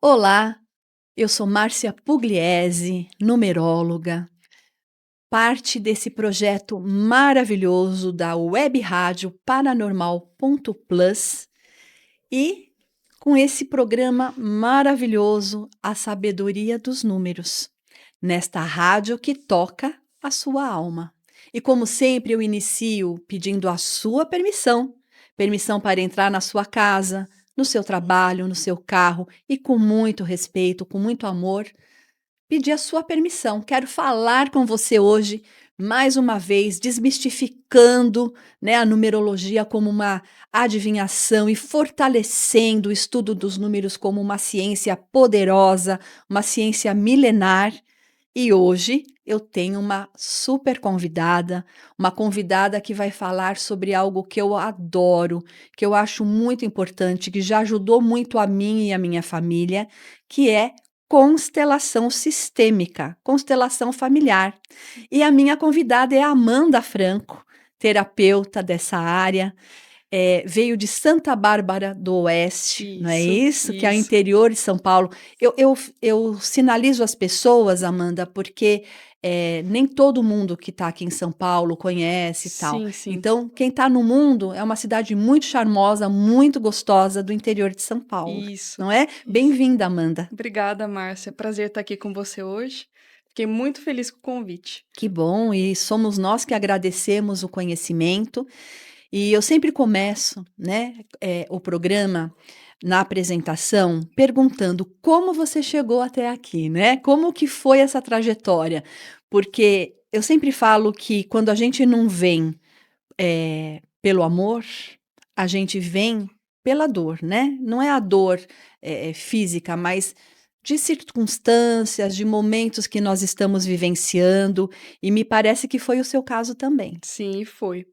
Olá, eu sou Márcia Pugliese, numeróloga, parte desse projeto maravilhoso da Web Rádio Paranormal.plus e com esse programa maravilhoso, A Sabedoria dos Números, nesta rádio que toca a sua alma. E como sempre, eu inicio pedindo a sua permissão para entrar na sua casa, no seu trabalho, no seu carro e com muito respeito, com muito amor, pedir a sua permissão. Quero falar com você hoje, mais uma vez, desmistificando, né, a numerologia como uma adivinhação e fortalecendo o estudo dos números como uma ciência poderosa, uma ciência milenar. E hoje eu tenho uma super convidada, uma convidada que vai falar sobre algo que eu adoro, que eu acho muito importante, que já ajudou muito a mim e a minha família, que é constelação sistêmica, constelação familiar. E a minha convidada é a Amanda Franco, terapeuta dessa área, veio de Santa Bárbara do Oeste, não é Isso, isso? Que é o isso. interior de São Paulo. Eu sinalizo as pessoas, Amanda, porque nem todo mundo que está aqui em São Paulo conhece e tal. Sim, sim. Então, quem está no mundo é uma cidade muito charmosa, muito gostosa do interior de São Paulo, Isso, não é? isso. Bem-vinda, Amanda. Obrigada, Márcia. Prazer estar aqui com você hoje. Fiquei muito feliz com o convite. Que bom, e somos nós que agradecemos o conhecimento. E eu sempre começo, né, o programa na apresentação perguntando como você chegou até aqui, né? Como que foi essa trajetória? Porque eu sempre falo que quando a gente não vem pelo amor, a gente vem pela dor, né? Não é a dor física, mas de circunstâncias, de momentos que nós estamos vivenciando, e me parece que foi o seu caso também. Sim, foi.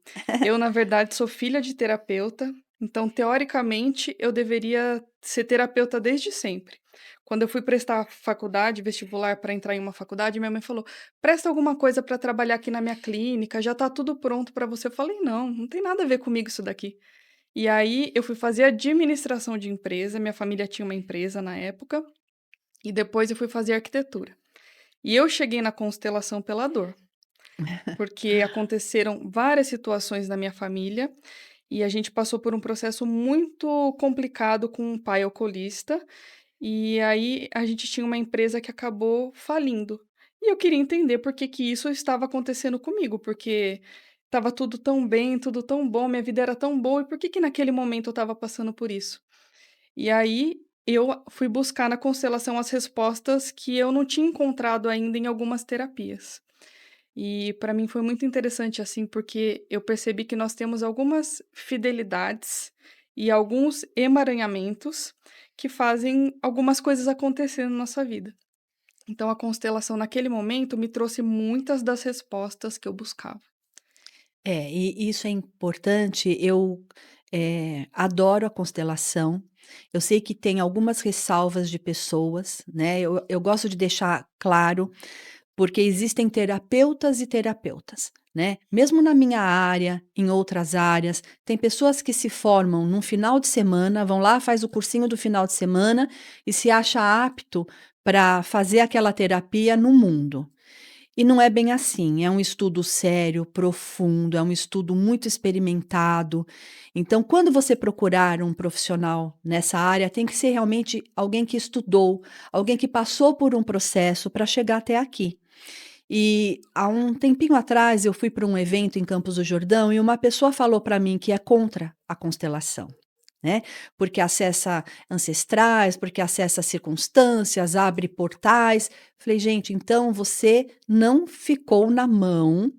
Eu, na verdade, sou filha de terapeuta, então, teoricamente, eu deveria ser terapeuta desde sempre. Quando eu fui prestar faculdade, vestibular para entrar em uma faculdade, minha mãe falou: presta alguma coisa para trabalhar aqui na minha clínica, já está tudo pronto para você. Eu falei: não, não tem nada a ver comigo isso daqui. E aí eu fui fazer administração de empresa, minha família tinha uma empresa na época, e depois eu fui fazer arquitetura. E eu cheguei na constelação pela dor, porque aconteceram várias situações na minha família e a gente passou por um processo muito complicado com um pai alcoolista, e aí a gente tinha uma empresa que acabou falindo. E eu queria entender por que que isso estava acontecendo comigo, porque estava tudo tão bem, tudo tão bom, minha vida era tão boa, e por que que naquele momento eu estava passando por isso? E aí eu fui buscar na constelação as respostas que eu não tinha encontrado ainda em algumas terapias. E para mim foi muito interessante, assim, porque eu percebi que nós temos algumas fidelidades e alguns emaranhamentos que fazem algumas coisas acontecer na nossa vida. Então a constelação naquele momento me trouxe muitas das respostas que eu buscava. E isso é importante. Eu adoro a constelação. Eu sei que tem algumas ressalvas de pessoas, né? Eu gosto de deixar claro, porque existem terapeutas e terapeutas, né? Mesmo na minha área, em outras áreas, tem pessoas que se formam num final de semana, vão lá, faz o cursinho do final de semana e se acha apto para fazer aquela terapia no mundo. E não é bem assim, é um estudo sério, profundo, é um estudo muito experimentado. Então, quando você procurar um profissional nessa área, tem que ser realmente alguém que estudou, alguém que passou por um processo para chegar até aqui. E há um tempinho atrás eu fui para um evento em Campos do Jordão e uma pessoa falou para mim que é contra a constelação, né? Porque acessa ancestrais, porque acessa circunstâncias, abre portais. Falei, gente, então você não ficou na mão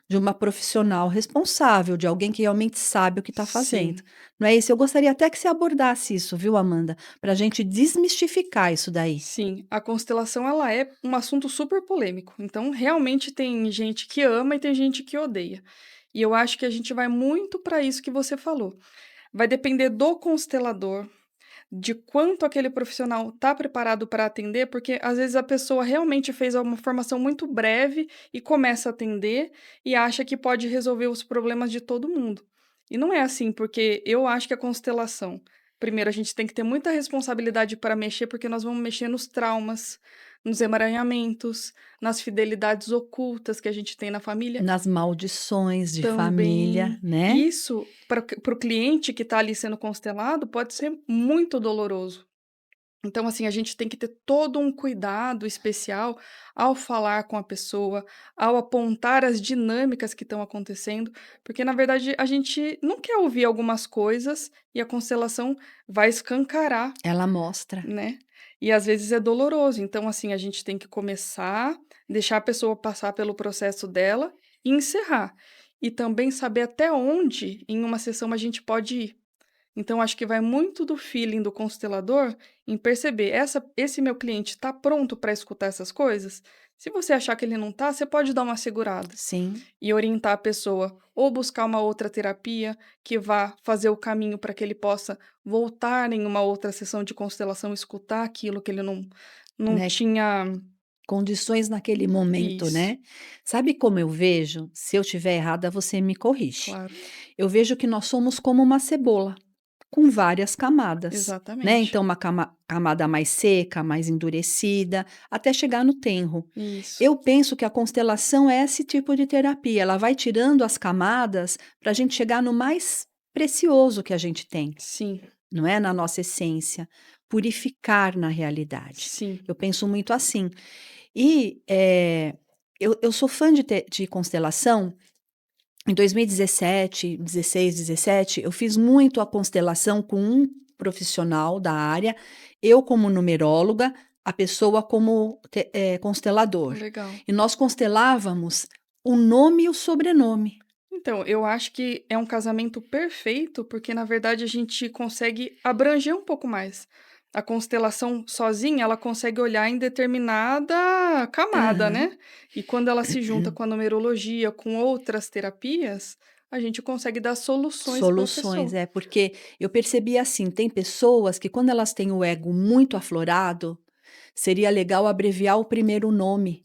de uma profissional responsável, de alguém que realmente sabe o que está fazendo. Sim, Não é isso? Eu gostaria até que você abordasse isso, viu, Amanda? Para a gente desmistificar isso daí. sim, a constelação ela é um assunto super polêmico. Então, realmente tem gente que ama e tem gente que odeia. E eu acho que a gente vai muito para isso que você falou. Vai depender do constelador, de quanto aquele profissional está preparado para atender, porque às vezes a pessoa realmente fez uma formação muito breve e começa a atender e acha que pode resolver os problemas de todo mundo. E não é assim, porque eu acho que a constelação, Primeiro, a gente tem que ter muita responsabilidade para mexer, porque nós vamos mexer nos traumas, nos emaranhamentos, nas fidelidades ocultas que a gente tem na família Nas maldições de família, também. né. Isso, para o cliente que está ali sendo constelado, pode ser muito doloroso. Então, assim, a gente tem que ter todo um cuidado especial ao falar com a pessoa, ao apontar as dinâmicas que estão acontecendo, porque na verdade a gente não quer ouvir algumas coisas e a constelação vai escancarar, Ela mostra. né? E às vezes é doloroso. Então, assim, a gente tem que começar, deixar a pessoa passar pelo processo dela e encerrar. E também saber até onde em uma sessão a gente pode ir. Então acho que vai muito do feeling do constelador em perceber, esse meu cliente está pronto para escutar essas coisas? Se você achar que ele não está, você pode dar uma segurada Sim, e orientar a pessoa ou buscar uma outra terapia que vá fazer o caminho para que ele possa voltar em uma outra sessão de constelação, escutar aquilo que ele não né, tinha. condições naquele momento, Isso, né. Sabe como eu vejo? Se eu estiver errada, você me corrige. claro, Eu vejo que nós somos como uma cebola, com várias camadas, né, exatamente. então uma camada mais seca, mais endurecida, até chegar no tenro. Isso, Eu penso que a constelação é esse tipo de terapia, ela vai tirando as camadas para a gente chegar no mais precioso que a gente tem, sim, não é, na nossa essência, purificar na realidade. sim. Eu penso muito assim. E, eu sou fã de constelação. Em 2017, 16, 17, eu fiz muito a constelação com um profissional da área, eu como numeróloga, a pessoa como constelador. Legal. E nós constelávamos o nome e o sobrenome. Então, eu acho que é um casamento perfeito, porque na verdade a gente consegue abranger um pouco mais. A constelação sozinha, ela consegue olhar em determinada camada, Aham. né? E quando ela se junta com a numerologia, com outras terapias, a gente consegue dar soluções para a Soluções, pessoa. é, porque eu percebi assim, tem pessoas que quando elas têm o ego muito aflorado, seria legal abreviar o primeiro nome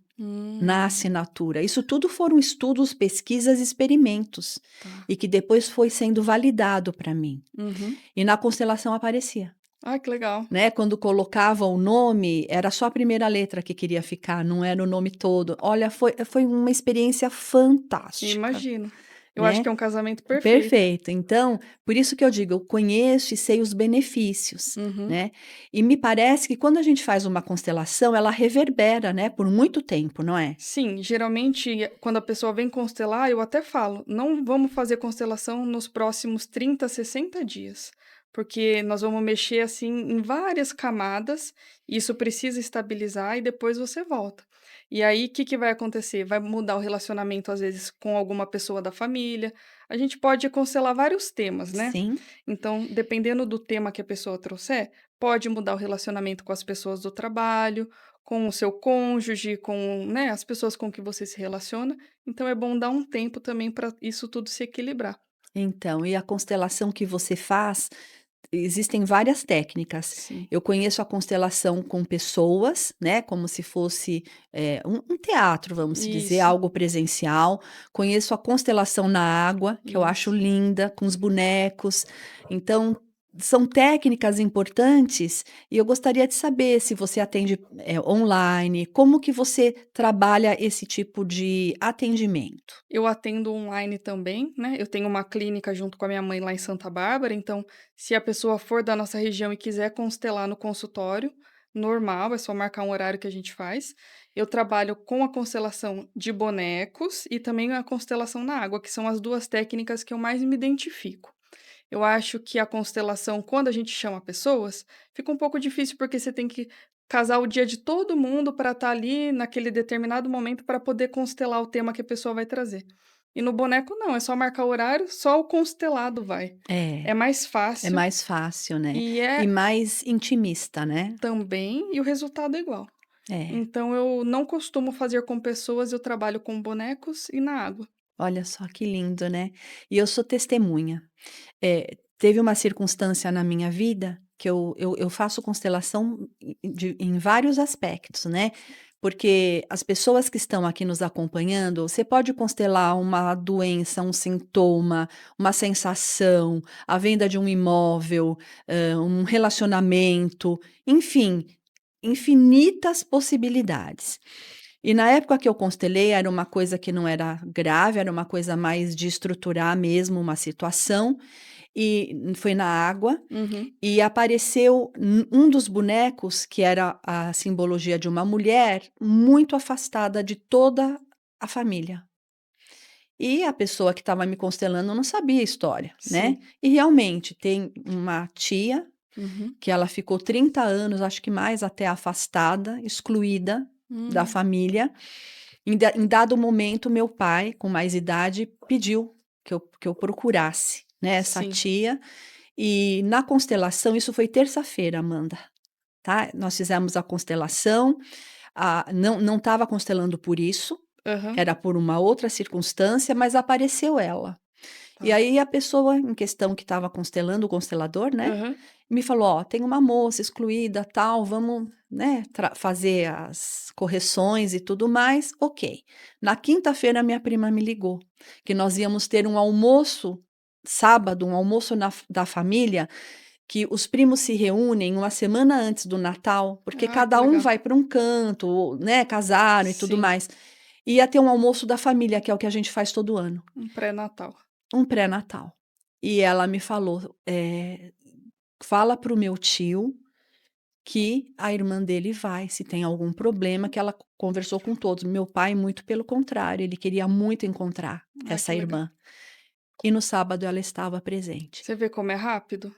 na Hum, assinatura. Isso tudo foram estudos, pesquisas, experimentos, tá. e que depois foi sendo validado para mim. Uhum. E na constelação aparecia, Ah, que legal. né, quando colocava o nome, era só a primeira letra que queria ficar, não era o nome todo. Olha, foi uma experiência fantástica, Imagino. Eu acho né. que é um casamento perfeito. Perfeito. Então, por isso que eu digo, eu conheço e sei os benefícios, Uhum. né. E me parece que quando a gente faz uma constelação, ela reverbera, né, por muito tempo, não é? Sim, geralmente, quando a pessoa vem constelar, eu até falo: "Não vamos fazer constelação nos próximos 30, 60 dias", porque nós vamos mexer, assim, em várias camadas, e isso precisa estabilizar e depois você volta. E aí, o que que vai acontecer? Vai mudar o relacionamento, às vezes, com alguma pessoa da família. A gente pode constelar vários temas, né. Sim. Então, dependendo do tema que a pessoa trouxer, pode mudar o relacionamento com as pessoas do trabalho, com o seu cônjuge, com, né, as pessoas com que você se relaciona, então é bom dar um tempo também para isso tudo se equilibrar. Então, e a constelação que você faz, existem várias técnicas. Sim, Eu conheço a constelação com pessoas, né, como se fosse, um teatro, vamos se dizer, isso, algo presencial. Conheço a constelação na água, que eu acho isso. linda, com os bonecos. Então, são técnicas importantes e eu gostaria de saber se você atende, online, como que você trabalha esse tipo de atendimento? Eu atendo online também, né, eu tenho uma clínica junto com a minha mãe lá em Santa Bárbara, então, se a pessoa for da nossa região e quiser constelar no consultório, normal, é só marcar um horário que a gente faz. Eu trabalho com a constelação de bonecos e também a constelação na água, que são as 2 técnicas que eu mais me identifico. Eu acho que a constelação, quando a gente chama pessoas, fica um pouco difícil, porque você tem que casar o dia de todo mundo para estar ali naquele determinado momento para poder constelar o tema que a pessoa vai trazer. E no boneco não, é só marcar o horário, só o constelado vai. É. É mais É fácil mais fácil, né. e E é mais intimista, né. também, e o resultado é igual. É, Então eu não costumo fazer com pessoas, eu trabalho com bonecos e na água. olha só que lindo, né. E eu sou testemunha. Teve uma circunstância na minha vida que eu faço constelação em vários aspectos, né. Porque as pessoas que estão aqui nos acompanhando, você pode constelar uma doença, um sintoma, uma sensação, a venda de um imóvel, um relacionamento, enfim, infinitas possibilidades. E na época que eu constelei, era uma coisa que não era grave, era uma coisa mais de estruturar mesmo uma situação, e foi na água, Uhum. e apareceu um dos bonecos, que era a simbologia de uma mulher, muito afastada de toda a família. E a pessoa que estava me constelando não sabia a história, né? Sim. E realmente tem uma tia Uhum. que ela ficou 30 anos, acho que mais, até afastada, excluída da Hum. família. Em dado momento, meu pai, com mais idade, pediu que eu procurasse, né, essa Sim. tia. E na constelação, isso foi terça-feira, Amanda, tá? Nós fizemos a constelação, não estava constelando por isso, Aham. era por uma outra circunstância, mas apareceu ela. E Tá. aí a pessoa em questão que estava constelando, o constelador, né, Aham. me falou: "Ó, tem uma moça excluída, tal, vamos, né, fazer as correções e tudo mais". Ok. Na quinta-feira, minha prima me ligou, que nós íamos ter um almoço, sábado, um almoço da família, que os primos se reúnem uma semana antes do Natal, porque Ai, que cada um legal. vai para um canto, né, casaram e tudo Sim, mais. Ia ter um almoço da família, que é o que a gente faz todo ano, um pré-natal. um pré-natal. E ela me falou, fala para o meu tio que a irmã dele vai, se tem algum problema, que ela conversou com todos. Meu pai, muito pelo contrário, ele queria muito encontrar Ai, essa que legal. irmã. E no sábado ela estava presente. Você vê como é rápido?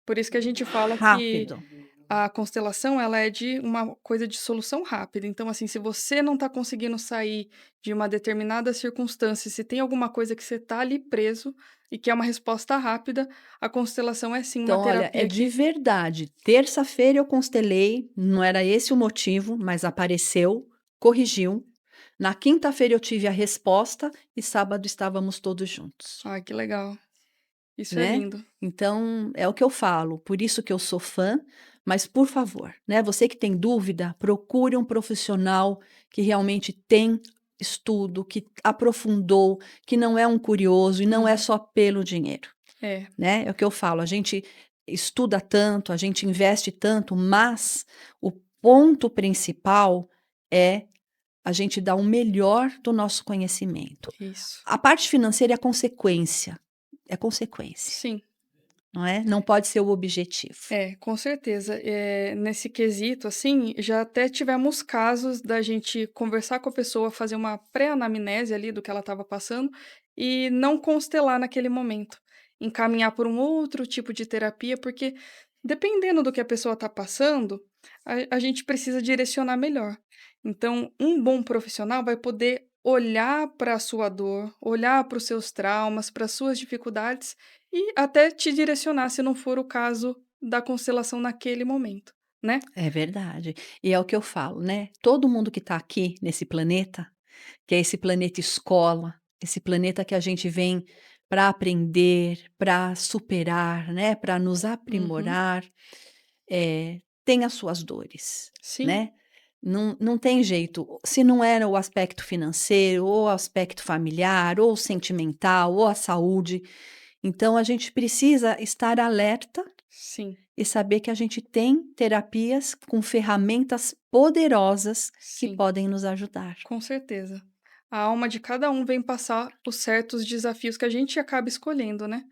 Por isso que a gente fala que Rápido. a constelação, ela é de uma coisa de solução rápida. Então, assim, se você não tá conseguindo sair de uma determinada circunstância, se tem alguma coisa que você tá ali preso e que é uma resposta rápida, a constelação é sim uma Então, olha, é terapia de que verdade. Terça-feira eu constelei, não era esse o motivo, mas apareceu, corrigiu. Na quinta-feira eu tive a resposta e sábado estávamos todos juntos. ai, que legal. Isso é Né. lindo. Então, é o que eu falo, por isso que eu sou fã, mas por favor, né, você que tem dúvida, procure um profissional que realmente tem estudo, que aprofundou, que não é um curioso e não é Uhum. só pelo dinheiro, É, né. É o que eu falo, a gente estuda tanto, a gente investe tanto, mas o ponto principal é a gente dar o melhor do nosso conhecimento. isso. A parte financeira é consequência. Sim. Não é? Não pode ser o objetivo. É, com certeza. Nesse quesito, assim, já até tivemos casos da gente conversar com a pessoa, fazer uma pré-anamnese ali do que ela estava passando e não constelar naquele momento. Encaminhar por um outro tipo de terapia, porque dependendo do que a pessoa está passando, a gente precisa direcionar melhor. Então, um bom profissional vai poder olhar para a sua dor, olhar para os seus traumas, para as suas dificuldades e até te direcionar, se não for o caso da constelação naquele momento, né. É verdade. E é o que eu falo, né, todo mundo que está aqui nesse planeta, que é esse planeta escola, esse planeta que a gente vem para aprender, para superar, né, para nos Uhum. aprimorar, tem as suas dores, Sim, né. Não tem jeito, se não era o aspecto financeiro, ou o aspecto familiar, ou sentimental, ou a saúde, então a gente precisa estar alerta sim, e saber que a gente tem terapias com ferramentas poderosas que sim, podem nos ajudar. com certeza. A alma de cada um vem passar os certos desafios que a gente acaba escolhendo, né.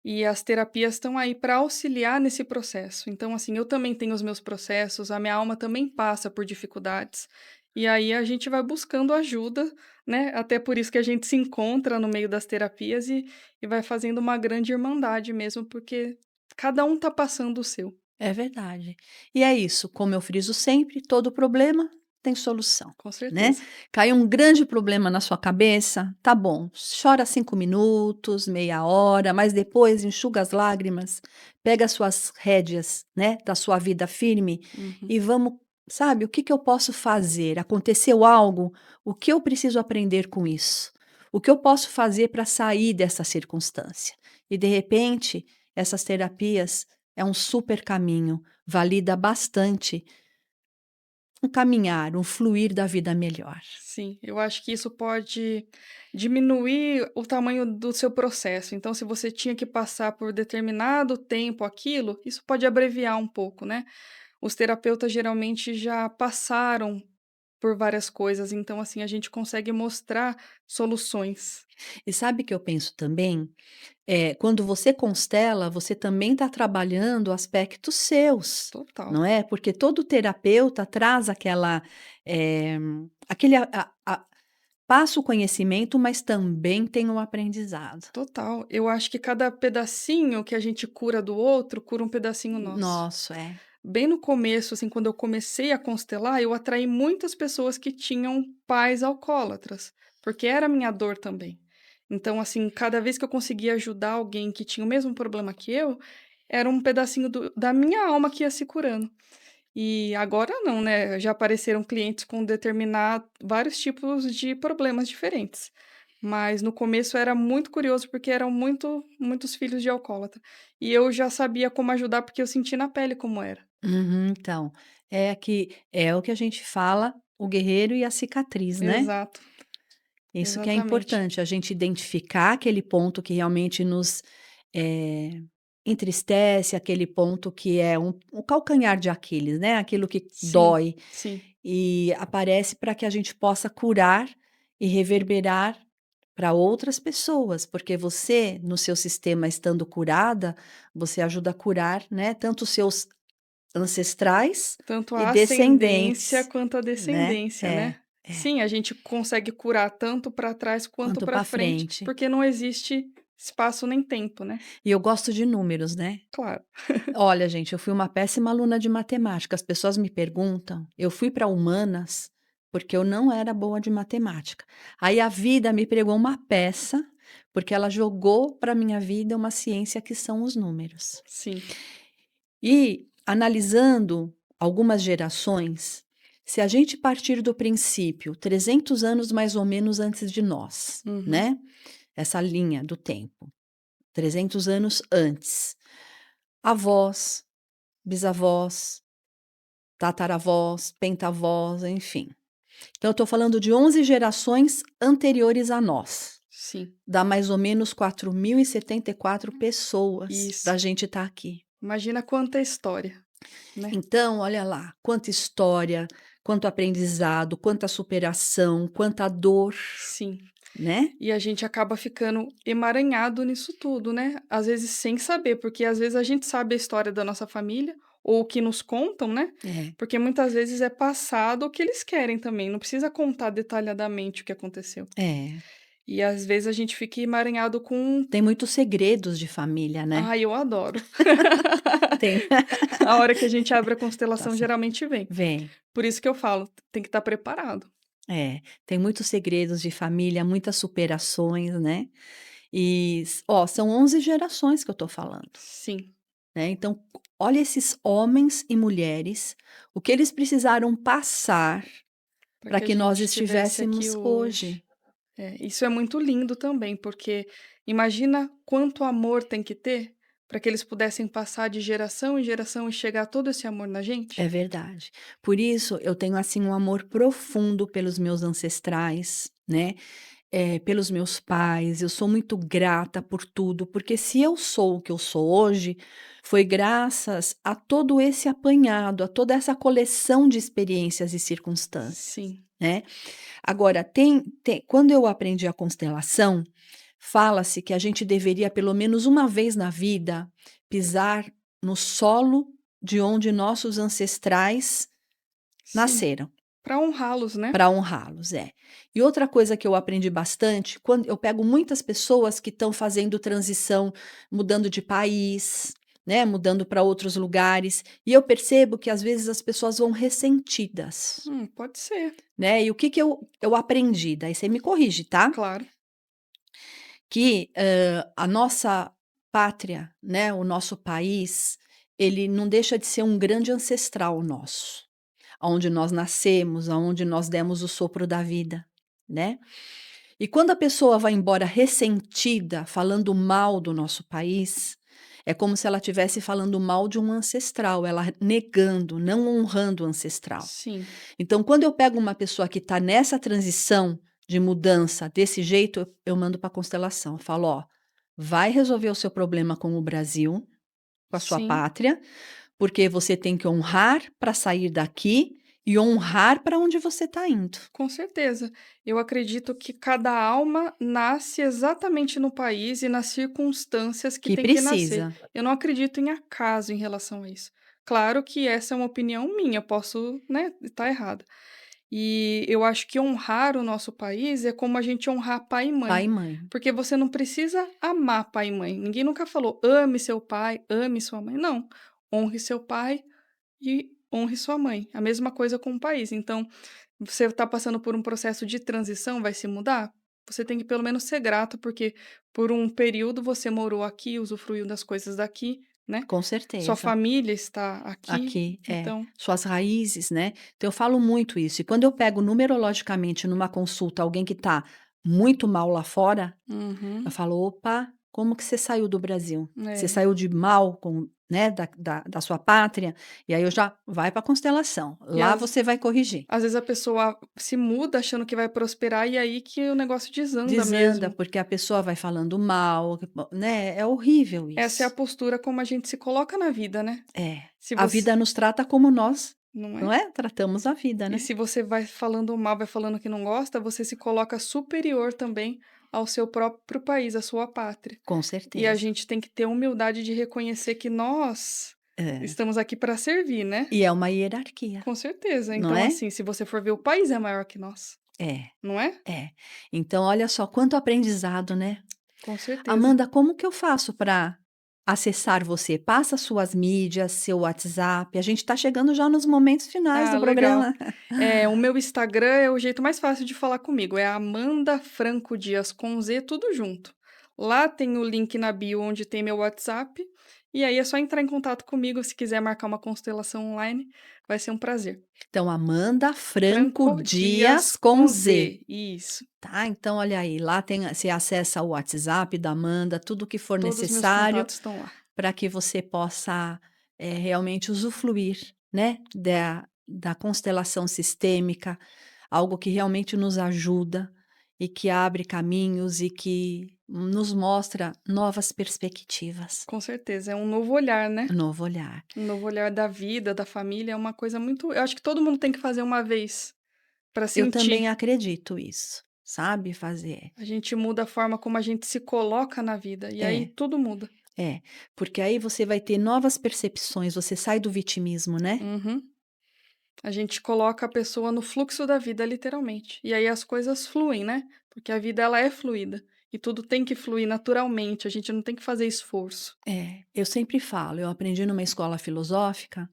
E as terapias estão aí para auxiliar nesse processo. Então, assim, eu também tenho os meus processos, a minha alma também passa por dificuldades. E aí a gente vai buscando ajuda, né? Até por isso que a gente se encontra no meio das terapias e vai fazendo uma grande irmandade mesmo, porque cada um tá passando o seu. É verdade. E é isso, como eu friso sempre, todo problema tem solução, Com né? certeza. Caiu um grande problema na sua cabeça, tá bom, chora 5 minutos, meia hora, mas depois enxuga as lágrimas, pega as suas rédeas, né, da sua vida firme Uhum. e vamos, sabe, o que que eu posso fazer? Aconteceu algo? O que eu preciso aprender com isso? O que eu posso fazer para sair dessa circunstância? E de repente, essas terapias é um super caminho, valida bastante um caminhar, um fluir da vida melhor. Sim, eu acho que isso pode diminuir o tamanho do seu processo. Então, se você tinha que passar por determinado tempo aquilo, isso pode abreviar um pouco, né? Os terapeutas geralmente já passaram por várias coisas, então assim a gente consegue mostrar soluções. E sabe que eu penso também? Quando você constela, você também está trabalhando aspectos seus, Total, não é? Porque todo terapeuta traz eh, aquele passa o conhecimento, mas também tem um aprendizado. total. Eu acho que cada pedacinho que a gente cura do outro, cura um pedacinho nosso. Nosso, é. Bem no começo, assim, quando eu comecei a constelar, eu atraí muitas pessoas que tinham pais alcoólatras, porque era a minha dor também. Então, assim, cada vez que eu conseguia ajudar alguém que tinha o mesmo problema que eu, era um pedacinho da minha alma que ia se curando. E agora não, né, já apareceram clientes com determinar vários tipos de problemas diferentes. Mas no começo era muito curioso, porque eram muitos filhos de alcoólatra. E eu já sabia como ajudar, porque eu senti na pele como era. Uhum, então, é o que a gente fala, o guerreiro e a cicatriz, né? Exato, Isso que é exatamente. importante, a gente identificar aquele ponto que realmente nos, eh, entristece, aquele ponto que é um calcanhar de Aquiles, né, aquilo que Sim, dói sim, e aparece para que a gente possa curar e reverberar para outras pessoas, porque você, no seu sistema estando curada, você ajuda a curar, né, tanto os seus ancestrais tanto e a ascendência descendentes, quanto a né. descendência, É, né. é, Sim, a gente consegue curar tanto para trás quanto quanto para para frente, frente. porque não existe espaço nem tempo, né. E eu gosto de números, né. Claro. Olha, gente, eu fui uma péssima aluna de matemática. As pessoas me perguntam, eu fui para humanas porque eu não era boa de matemática. Aí a vida me pregou uma peça, porque ela jogou para minha vida uma ciência que são os números. Sim. E analisando algumas gerações, se a gente partir do princípio 300 anos mais ou menos antes de nós, Uhum. né? Essa linha do tempo, 300 anos antes, avós, bisavós, tataravós, pentavós, enfim. Então, eu estou falando de 11 gerações anteriores a nós. Sim. Dá mais ou menos 4.074 pessoas para Isso. a gente estar aqui. Imagina quanta história, né. Então, olha lá, quanta história, quanto aprendizado, quanta superação, quanta dor, Sim. né? E a gente acaba ficando emaranhado nisso tudo, né. Às vezes sem saber, porque às vezes a gente sabe a história da nossa família, ou o que nos contam, né, É, porque muitas vezes é passado o que eles querem também, não precisa contar detalhadamente o que aconteceu. é. E às vezes a gente fica emaranhado com Tem muitos segredos de família, né? ai, eu adoro. Tem. A hora que a gente abre a Tá constelação certo. geralmente vem. Vem. Por isso que eu falo, tem que estar preparado. É, tem muitos segredos de família, muitas superações, né? E, ó, são 11 gerações que eu tô falando, Sim, né? Então, olha esses homens e mulheres, o que eles precisaram passar para para que a que nós gente estivesse aqui estivéssemos hoje. hoje. É, isso é muito lindo também, porque imagina quanto amor tem que ter para que eles pudessem passar de geração em geração e chegar todo esse amor na É gente? verdade. Por isso, eu tenho, assim, um amor profundo pelos meus ancestrais, né? Pelos meus pais, eu sou muito grata por tudo, porque se eu sou o que eu sou hoje, foi graças a todo esse apanhado, a toda essa coleção de experiências e circunstâncias, Sim, né. Agora quando eu aprendi a constelação, fala-se que a gente deveria pelo menos uma vez na vida pisar no solo de onde nossos ancestrais sim, nasceram. para honrá-los, né? Para honrá-los, é. E outra coisa que eu aprendi bastante, quando eu pego muitas pessoas que estão fazendo transição, mudando de país, né, mudando para outros lugares, e eu percebo que às vezes as pessoas vão ressentidas, Pode ser, né. E o que que eu aprendi? Daí você me corrige, tá? claro. Que, a nossa pátria, né, o nosso país, ele não deixa de ser um grande ancestral nosso. Aonde nós nascemos, aonde nós demos o sopro da vida, né. E quando a pessoa vai embora ressentida, falando mal do nosso país, É como se ela estivesse falando mal de um ancestral, ela negando, não honrando o ancestral. Sim, Então, quando eu pego uma pessoa que está nessa transição de mudança desse jeito, eu mando para a constelação. Eu falo, ó, vai resolver o seu problema com o Brasil, com a sua sim. pátria, porque você tem que honrar para sair daqui e honrar para onde você está indo. Com certeza. Eu acredito que cada alma nasce exatamente no país e nas circunstâncias que Que tem que nascer. precisa. Eu não acredito em acaso em relação a isso. Claro que essa é uma opinião minha, posso, né, estar errada. E eu acho que honrar o nosso país é como a gente honrar pai e Pai mãe. e mãe. Porque você não precisa amar pai e mãe. Ninguém nunca falou ame seu pai, ame sua mãe. Não. Honre seu pai e honre sua mãe. A mesma coisa com o país. Então, você está passando por um processo de transição, vai se mudar? Você tem que pelo menos ser grato, porque por um período você morou aqui, usufruiu das coisas daqui, né? Com Sua certeza. família está aqui, Aqui, é. então. Suas raízes, né. Então eu falo muito isso. E quando eu pego numerologicamente numa consulta alguém que está muito mal lá fora, eu Uhum, falo: "Opa, como que você saiu do Brasil? Você é. saiu de mal com né, da sua pátria?" E aí eu já vai para a constelação, E lá às, você vai corrigir. às vezes a pessoa se muda achando que vai prosperar, e aí que o negócio desanda Desanda, mesmo. porque a pessoa vai falando mal, né, é horrível Essa é a isso. postura como a gente se coloca na vida, né? É. Se A você. vida nos trata como nós, Não não é? é, tratamos a vida, E né. se você vai falando mal, vai falando que não gosta, você se coloca superior também ao seu próprio país, à sua pátria. Com E a certeza. gente tem que ter humildade de reconhecer que nós É. estamos aqui para servir, né? E é uma hierarquia, Com certeza. não Então, é? assim, se você for ver, o país é maior que nós, É, não é? é. Então olha só quanto aprendizado, né. Com certeza. Amanda, como que eu faço para acessar você? Passa suas mídias, seu WhatsApp, a gente está chegando já nos momentos finais Ah, do legal. programa. O meu Instagram é o jeito mais fácil de falar comigo. É Amanda Franco Dias com Z, tudo junto. Lá tem o link na bio onde tem meu WhatsApp. E aí é só entrar em contato comigo se quiser marcar uma constelação online. Vai ser um prazer. Então Amanda Franco Franco Dias Dias com com Z, Z. Isso. tá, então olha aí, lá tem você acessa o WhatsApp da Amanda, tudo o que for Todos os meus necessário contatos estão lá. para que você possa, realmente usufruir, né, da constelação sistêmica, algo que realmente nos ajuda e que abre caminhos e que nos mostra novas perspectivas, Com certeza. É um novo olhar, né? um novo olhar. Um novo olhar da vida, da família. É uma coisa muito. Eu acho que todo mundo tem que fazer uma vez para Eu também sentir. acredito isso, sabe, fazer. A gente muda a forma como a gente se coloca na vida, e aí É, tudo muda. é, porque aí você vai ter novas percepções, você sai do vitimismo, né. Uhum. A gente coloca a pessoa no fluxo da vida, literalmente. E aí as coisas fluem, né? Porque a vida ela é fluida. E tudo tem que fluir naturalmente, a gente não tem que fazer esforço. É, eu sempre falo, eu aprendi numa escola filosófica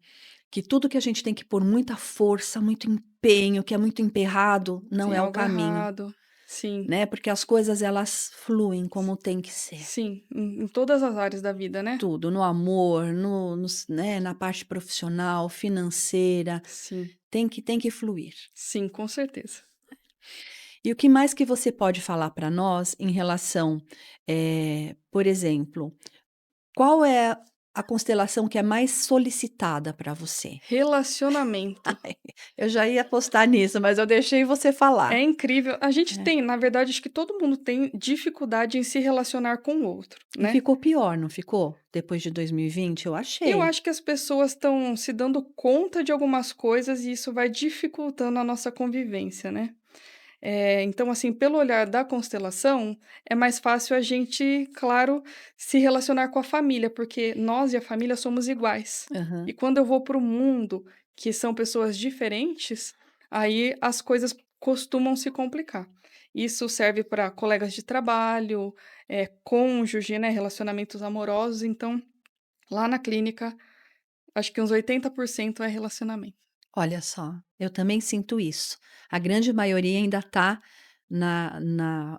que tudo que a gente tem que pôr muita força, muito empenho, que é muito emperrado, não Tem é o algo caminho, errado. Sim, né, porque as coisas elas fluem como tem que ser. sim, em todas as áreas da vida, né? Tudo, no amor, né, na parte profissional, financeira, Sim, tem que fluir. sim, com certeza. E o que mais que você pode falar para nós em relação, por exemplo, qual é a constelação que é mais solicitada para você? Relacionamento. Eu já ia apostar nisso, mas eu deixei você É falar. incrível. A gente É. tem, na verdade, acho que todo mundo tem dificuldade em se relacionar com o outro, E né? ficou pior, não ficou? Depois de 2020, eu Eu achei. acho que as pessoas estão se dando conta de algumas coisas e isso vai dificultando a nossa convivência, né. Então, assim, pelo olhar da constelação, é mais fácil a gente, claro, se relacionar com a família, porque nós e a família somos iguais. E Aham. quando eu vou para o mundo, que são pessoas diferentes, aí as coisas costumam se complicar. Isso serve para colegas de trabalho, cônjuge, né, relacionamentos amorosos, então, lá na clínica acho que uns 80% é relacionamento. Olha só, eu também sinto isso. A grande maioria ainda está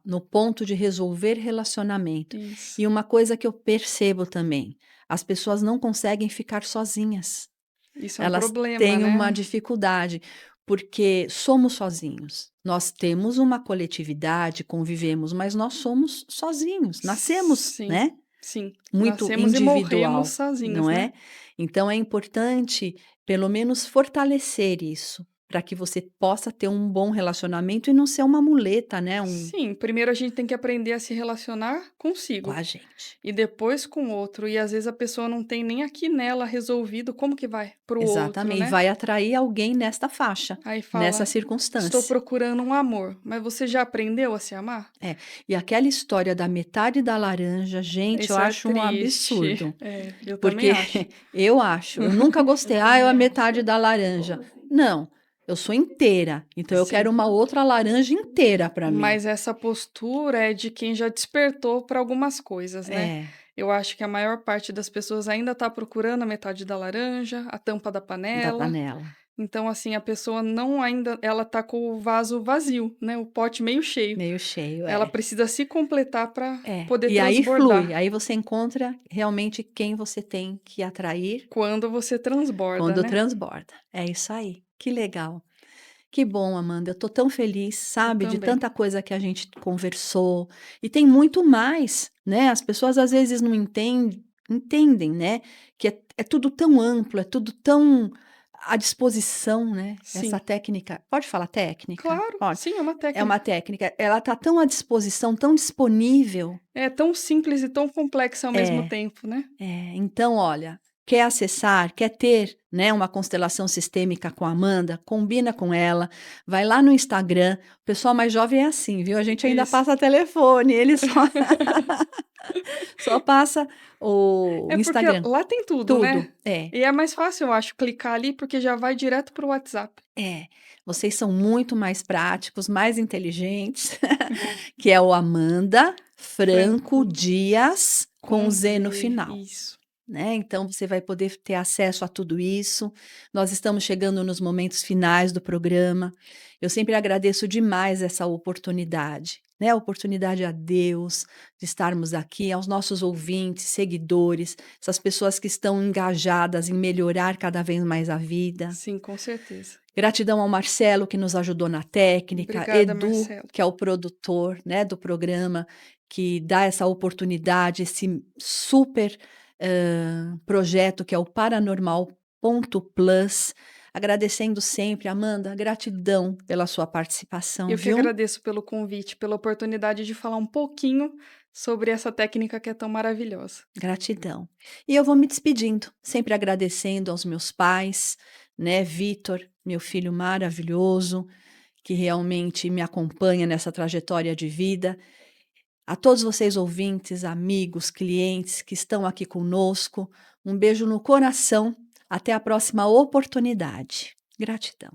no ponto de resolver relacionamento. Isso. E uma coisa que eu percebo também, as pessoas não conseguem ficar sozinhas. Isso é um Elas problema, têm uma né. dificuldade, porque somos sozinhos. Nós temos uma coletividade, convivemos, mas nós somos sozinhos, nascemos, Sim, né? Sim, muito nascemos e morremos individual, sozinhos, não né. é? Então é importante, pelo menos, fortalecer isso, para que você possa ter um bom relacionamento e não ser uma muleta, né, Sim, primeiro a gente tem que aprender a se relacionar com consigo, a gente. e depois com o outro, e às vezes a pessoa não tem nem aqui nela resolvido, como que vai para o outro, Exatamente, né. vai atrair alguém nesta faixa, Aí nessa fala: "Estou circunstância. procurando um amor", mas você já aprendeu a se amar? É, e aquela história da metade da laranja, gente, eu Isso é acho um triste. absurdo, É, eu também porque acho. eu nunca gostei: "Ah, eu a metade da laranja". Não, eu sou inteira, então eu quero Sim, uma outra laranja inteira para mim. mas essa postura é de quem já despertou para algumas coisas, né. É, Eu acho que a maior parte das pessoas ainda está procurando a metade da laranja, a tampa da da panela. panela. Então, assim, a pessoa não ainda ela tá com o vaso vazio, né, o pote meio cheio. Meio cheio, Ela é. precisa se completar para É, poder e aí flui, transbordar. aí você encontra realmente quem você tem que atrair Quando você transborda, quando né. transborda. É isso aí, que legal. Que bom, Amanda, eu tô tão feliz, Eu sabe, de também. tanta coisa que a gente conversou, e tem muito mais, né, as pessoas às vezes não entendem, né, que é tudo tão amplo, é tudo tão à disposição, né, essa Sim. técnica pode falar técnica? Claro, Pode. sim, é uma É uma técnica. técnica, ela tá tão à disposição, tão disponível. É tão simples e tão complexa ao mesmo É. tempo, né. Então olha, quer acessar, quer ter, né, uma constelação sistêmica com a Amanda, combina com ela, vai lá no Instagram, o pessoal mais jovem é assim, viu, a gente ainda Isso. passa telefone, eles só só passa o É porque Instagram. lá tem tudo, Tudo. né. É, E é mais fácil, eu acho, clicar ali, porque já vai direto para o WhatsApp. é. Vocês são muito mais práticos, mais inteligentes, que é o Amanda Franco Franco Dias, com com Z no Z, final. isso. Né, então você vai poder ter acesso a tudo isso. Nós estamos chegando nos momentos finais do programa. Eu sempre agradeço demais essa oportunidade, né, a oportunidade a Deus de estarmos aqui, aos nossos ouvintes, seguidores, essas pessoas que estão engajadas em melhorar cada vez mais a vida. Sim, com certeza. Gratidão ao Marcelo que nos ajudou na técnica, Obrigada, Edu, Marcelo. que é o produtor, né, do programa, que dá essa oportunidade, esse super, projeto que é o Paranormal.plus. Agradecendo sempre, Amanda, gratidão pela sua participação, Eu que viu? agradeço pelo convite, pela oportunidade de falar um pouquinho sobre essa técnica que é tão maravilhosa. Gratidão. E eu vou me despedindo, sempre agradecendo aos meus pais, né, Vitor, meu filho maravilhoso, que realmente me acompanha nessa trajetória de vida. A todos vocês ouvintes, amigos, clientes que estão aqui conosco, um beijo no coração. Até a próxima oportunidade. Gratidão.